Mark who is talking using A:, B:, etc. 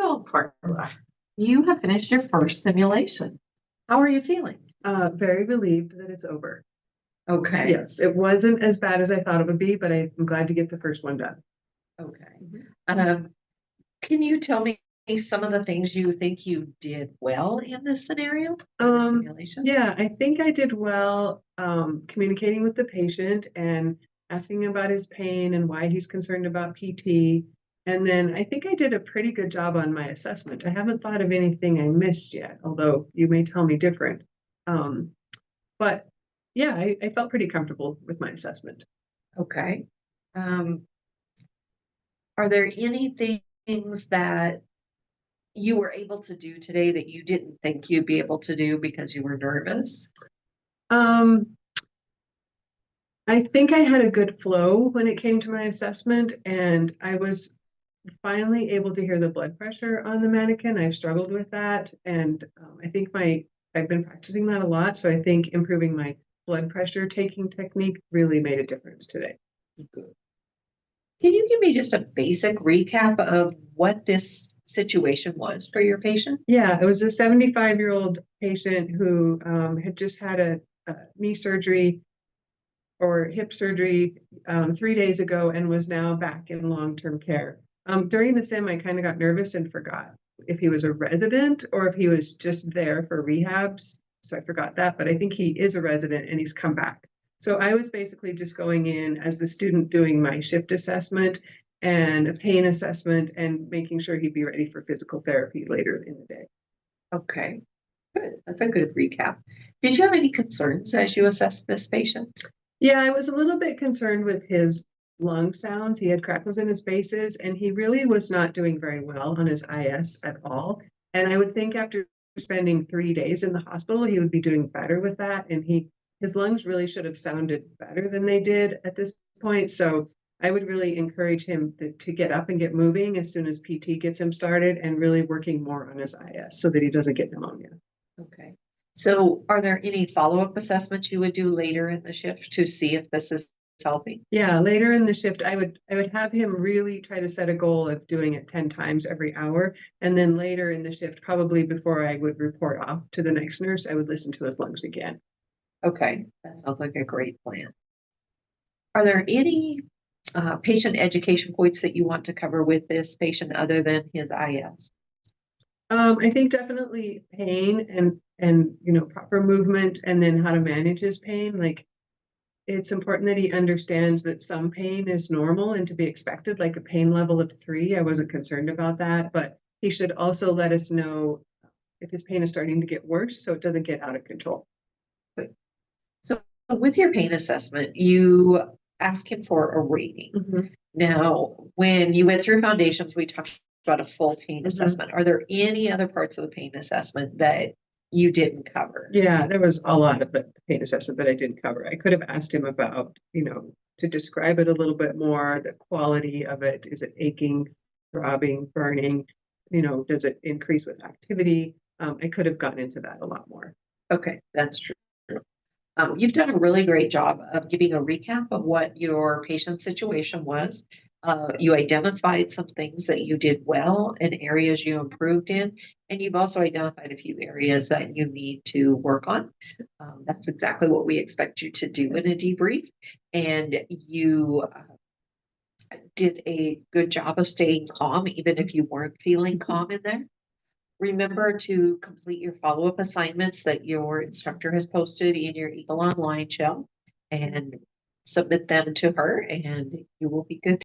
A: Well, Carla, you have finished your first simulation. How are you feeling?
B: Very relieved that it's over.
A: Okay.
B: Yes, it wasn't as bad as I thought it would be, but I'm glad to get the first one done.
A: Okay. Um, can you tell me some of the things you think you did well in this scenario? Or simulation?
B: Yeah, I think I did well communicating with the patient and asking about his pain and why he's concerned about PT. And then I think I did a pretty good job on my assessment. I haven't thought of anything I missed yet, although you may tell me different. Um, but yeah, I felt pretty comfortable with my assessment.
A: Okay. Um, are there any things that you were able to do today that you didn't think you'd be able to do because you were nervous?
B: Um, I think I had a good flow when it came to my assessment, and I was finally able to hear the blood pressure on the mannequin. I've struggled with that, and I think I've been practicing that a lot. So I think improving my blood pressure taking technique really made a difference today.
A: Good. Can you give me just a basic recap of what this situation was for your patient?
B: Yeah, it was a 75-year-old patient who had just had a knee surgery or hip surgery 3 days ago and was now back in long-term care. During the sim, I kind of got nervous and forgot if he was a resident or if he was just there for rehabs. So I forgot that, but I think he is a resident and he's come back. So I was basically just going in as the student doing my shift assessment and a pain assessment and making sure he'd be ready for physical therapy later in the day.
A: Okay, good. That's a good recap. Did you have any concerns as you assessed this patient?
B: Yeah, I was a little bit concerned with his lung sounds. He had crackles in his bases, and he really was not doing very well on his IS at all. And I would think after spending 3 days in the hospital, he would be doing better with that. And his lungs really should have sounded better than they did at this point. So I would really encourage him to get up and get moving as soon as PT gets him started and really working more on his IS so that he doesn't get pneumonia.
A: Okay. So are there any follow-up assessments you would do later in the shift to see if this is helping?
B: Yeah, later in the shift, I would have him really try to set a goal of doing it 10 times every hour. And then later in the shift, probably before I would report off to the next nurse, I would listen to his lungs again.
A: Okay, that sounds like a great plan. Are there any patient education points that you want to cover with this patient other than his IS?
B: I think definitely pain and proper movement and then how to manage his pain. Like it's important that he understands that some pain is normal and to be expected, like a pain level of 3. I wasn't concerned about that, but he should also let us know if his pain is starting to get worse so it doesn't get out of control.
A: So with your pain assessment, you ask him for a rating.
B: Mm-hmm.
A: Now, when you went through foundations, we talked about a full pain assessment. Are there any other parts of the pain assessment that you didn't cover?
B: Yeah, there was a lot of the pain assessment that I didn't cover. I could have asked him about, to describe it a little bit more, the quality of it. Is it aching, throbbing, burning? Does it increase with activity? I could have gotten into that a lot more.
A: Okay, that's true. You've done a really great job of giving a recap of what your patient situation was. You identified some things that you did well and areas you improved in, and you've also identified a few areas that you need to work on. That's exactly what we expect you to do in a debrief. And you did a good job of staying calm, even if you weren't feeling calm in there. Remember to complete your follow-up assignments that your instructor has posted in your Eagle Online shell and submit them to her, and you will be good